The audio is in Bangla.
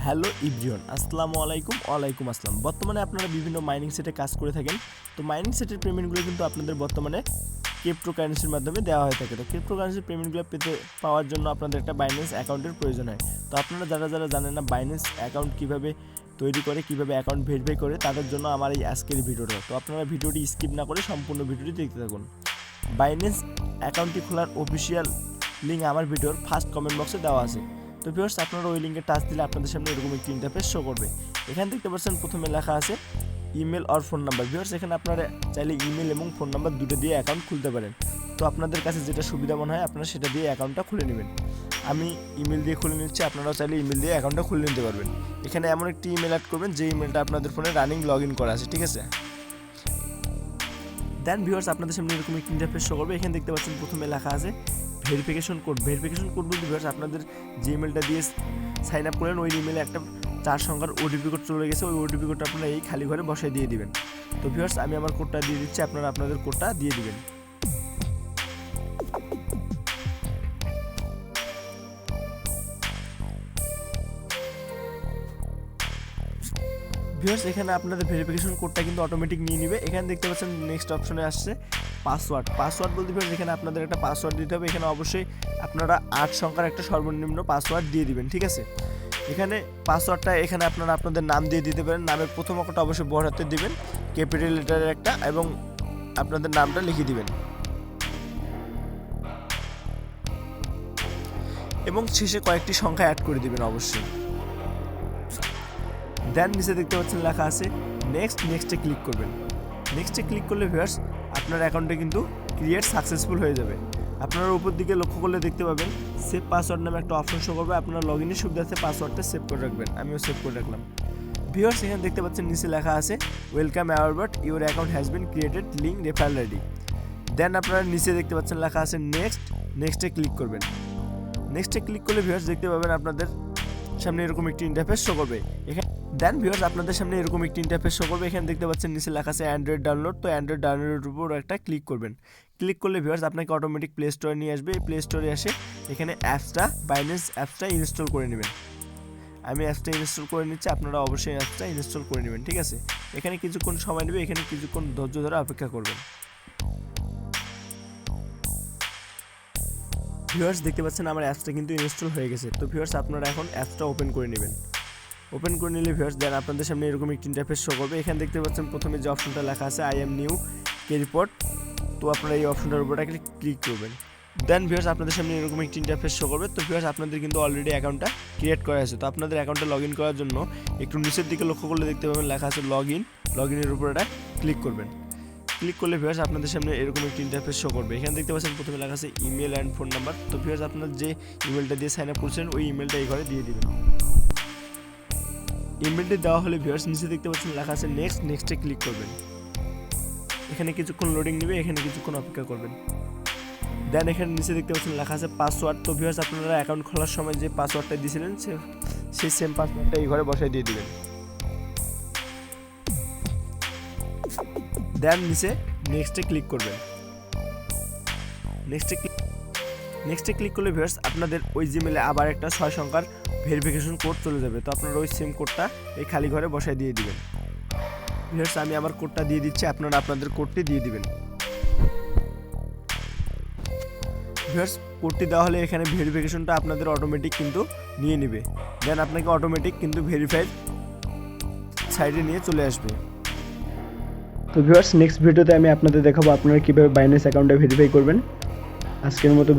হ্যালো ইব্রিয়ন, আসসালামু আলাইকুম। ওয়ালাইকুম আসসালাম। বর্তমানে আপনারা বিভিন্ন মাইনিং সেটে কাজ করে থাকেন। তো মাইনিং সেটের পেমেন্টগুলো কিন্তু আপনাদের বর্তমানে ক্রিপ্টোকারেন্সির মাধ্যমে দেওয়া হয়ে থাকে। তো ক্রিপ্টোকারেন্সির পেমেন্টগুলো পাওয়ার জন্য আপনাদের একটা বাইন্যান্স অ্যাকাউন্টের প্রয়োজন হয়। তো আপনারা যারা জানেন না বাইন্যান্স অ্যাকাউন্ট কীভাবে তৈরি করে, কীভাবে অ্যাকাউন্ট ভেরিফাই করে, তাদের জন্য আমার এই আজকের ভিডিওটা। তো আপনারা ভিডিওটি স্কিপ না করে সম্পূর্ণ ভিডিওটি দেখতে থাকুন। বাইন্যান্স অ্যাকাউন্টটি খোলার অফিসিয়াল লিঙ্ক আমার ভিডিওর ফার্স্ট কমেন্ট বক্সে দেওয়া আছে। তো ভিউয়ার্স, আপনারা ওই লিঙ্কে টাচ দিলে আপনাদের সামনে এরকম একটি ইন্টারফেস শো করবে। এখানে দেখতে পাচ্ছেন প্রথমে লেখা আছে ইমেল আর ফোন নাম্বার। ভিউয়ার্স, এখানে আপনারা চাইলে ইমেল এবং ফোন নাম্বার দুটো দিয়ে অ্যাকাউন্ট খুলতে পারেন। তো আপনাদের কাছে যেটা সুবিধা মনে হয় আপনারা সেটা দিয়ে অ্যাকাউন্টটা খুলে নেবেন। আমি ইমেল দিয়ে খুলে নিচ্ছি, আপনারাও চাইলে ইমেল দিয়ে অ্যাকাউন্টটা খুলে নিতে পারবেন। এখানে এমন একটি ইমেল অ্যাড করবেন যে ইমেলটা আপনাদের ফোনে রানিং লগ ইন করা আছে, ঠিক আছে। দেন ভিউয়ার্স, আপনাদের সামনে এরকম একটি ইন্টারফেস শো করবে। এখানে দেখতে পাচ্ছেন প্রথমে লেখা আছে ভেরিফিকেশন কোড। ভেরিফিকেশন কোড বলতে ভিউয়ার্স, আপনাদের যে ইমেলটা দিয়ে সাইন আপ করেন ওই ইমেলে একটা 4 সংখ্যার ওটিপি কোড চলে গেছে। ওই ওটিপি কোডটা আপনারা এই খালি ঘরে বসায় দিয়ে দিবেন। তো ভিউয়ার্স, আমি আমার কোডটা দিয়ে দিচ্ছি, আপনারা আপনাদের কোডটা দিয়ে দিবেন। ভিউয়ার্স, এখানে আপনাদের ভেরিফিকেশন কোডটা কিন্তু অটোমেটিক নিয়ে নেবে। এখানে দেখতে পাচ্ছেন নেক্সট অপশনে আসছে পাসওয়ার্ড বলতে ভিউয়ার্স, এখানে আপনাদের একটা পাসওয়ার্ড দিতে হবে। এখানে অবশ্যই আপনারা 8 সংখ্যার একটা সর্বনিম্ন পাসওয়ার্ড দিয়ে দিবেন, ঠিক আছে। এখানে পাসওয়ার্ডটা এখানে আপনারা আপনাদের নাম দিয়ে দিতে পারেন। নামের প্রথম অক্ষরটা অবশ্যই বড় হাতে দিবেন, ক্যাপিটাল লেটারের একটা, এবং আপনাদের নামটা লিখে দিবেন এবং শেষে কয়েকটি সংখ্যা অ্যাড করে দিবেন অবশ্যই। দেন নিচে দেখতে পাচ্ছেন লেখা আছে নেক্সটে ক্লিক করবেন। নেক্সটে ক্লিক করলে ভিউয়ার্স, আপনার অ্যাকাউন্টে কিন্তু ক্রিয়েট সাকসেসফুল হয়ে যাবে। আপনারা উপর দিকে লক্ষ্য করলে দেখতে পাবেন সেভ পাসওয়ার্ড নামে একটা অপশন শো করবে। আপনারা লগ ইনের সুবিধার্থে পাসওয়ার্ডটা সেভ করে রাখবেন। আমিও সেভ করে রাখলাম। ভিউয়ার্স, এখানে দেখতে পাচ্ছেন নিচে লেখা আছে ওয়েলকাম অ্যাওয়ারবাট your account has been created, link referral ID. Then আপনারা নিচে দেখতে পাচ্ছেন লেখা আছে নেক্সটে ক্লিক করবেন। নেক্সটে ক্লিক করলে ভিউয়ার্স দেখতে পাবেন আপনাদের সামনে এরকম একটি ইন্টারফেস শো করবে। এখানে দেন ভিউয়ার্স, আপনাদের সামনে এরকম একটি ইন্টারফেস শো করবে। এখানে দেখতে পাচ্ছেন নিচে লেখা আছে অ্যান্ড্রয়েড ডাউনলোড। তো অ্যান্ড্রয়েড ডাউনলোডের উপর একটা ক্লিক করবেন। ক্লিক করলে ভিউয়ার্স আপনাকে অটোমেটিক প্লে স্টোরে নিয়ে আসবে। এই প্লে স্টোরে এসে এখানে বাইন্যান্স অ্যাপসটা ইনস্টল করে নেবেন। আমি অ্যাপসটা ইনস্টল করে নিচ্ছি, আপনারা অবশ্যই অ্যাপসটা ইনস্টল করে নেবেন, ঠিক আছে। এখানে কিছুক্ষণ সময় নেবে, এখানে কিছুক্ষণ ধৈর্য ধরে অপেক্ষা করবেন। ভিউয়ার্স, দেখতে পাচ্ছেন আমার অ্যাপসটা কিন্তু ইনস্টল হয়ে গেছে। তো ভিউয়ার্স, আপনারা এখন অ্যাপসটা ওপেন করে নেবেন। ওপেন করে নিলে ভিউয়ার্স, দেন আপনাদের সামনে এরকম একটি ইন্টারফেস শো করবে। এখানে দেখতে পাচ্ছেন প্রথমে যে অপশনটা লেখা আছে I am new K report. তো আপনারা এই অপশনটার উপর ক্লিক করবেন। দেন ভিউয়ার্স, আপনাদের সামনে এরকম একটি ইন্টারফেস শো করবে। তো ভিউয়ার্স, আপনাদের কিন্তু অলরেডি অ্যাকাউন্টটা ক্রিয়েট করা আছে। তো আপনাদের অ্যাকাউন্টে লগ ইন করার জন্য একটু নিচের দিকে লক্ষ্য করলে দেখতে পাবেন লেখা আছে লগ ইনের উপর ক্লিক করবেন। ক্লিক করলে ভিউয়ার্স, আপনাদের সামনে এরকম একটি ইন্টারফেস শো করবে। এখানে দেখতে পাচ্ছেন প্রথমে লেখা আছে ইমেল অ্যান্ড ফোন নাম্বার। তো ভিউয়ার্স, আপনার যে ইমেলটা দিয়ে সাইন আপ করছেন ওই ইমেলটা এই ঘরে দিয়ে দিবেন। ইমেলটি দেওয়া হলে ভিউয়ার্স, নিচে দেখতে পাচ্ছেন লেখা আছে নেক্সটে ক্লিক করবেন। এখানে কিছুক্ষণ লোডিং নেবে, এখানে কিছুক্ষণ অপেক্ষা করবেন। দেন এখানে নিচে দেখতে পাচ্ছেন লেখা আছে পাসওয়ার্ড। তো ভিউয়ার্স, আপনারা অ্যাকাউন্ট খোলার সময় যে পাসওয়ার্ডটা দিয়েছিলেন সেই সেম পাসওয়ার্ডটা এই ঘরে বসায় দিয়ে দিবেন। দেন নিচে নেক্সটে ক্লিক করবেন। নেক্সটে ক্লিক করলে ভিউয়ার্স, আপনাদের ওই জিমেলে আবার একটা 6 সংখ্যার ভেরিফিকেশন কোড চলে যাবে। তো আপনারা ওই সেম কোডটা এই খালি ঘরে বসায় দিয়ে দিবেন। ভিউয়ার্স, আমি আমার কোডটা দিয়ে দিচ্ছি, আপনারা আপনাদের কোডটি দিয়ে দিবেন। ভিউয়ার্স, কোডটি দেওয়া হলে এখানে ভেরিফিকেশনটা আপনাদের অটোমেটিক কিন্তু নিয়ে নেবে। দেন আপনাকে অটোমেটিক কিন্তু ভেরিফাইড সাইডে নিয়ে চলে আসবে। তো ভিউয়ার্স, নেক্সট ভিডিওতে আমি আপনাদের দেখাবো আপনারা কীভাবে বাইন্যান্স অ্যাকাউন্টে ভেরিফাই করবেন। আজকের মতো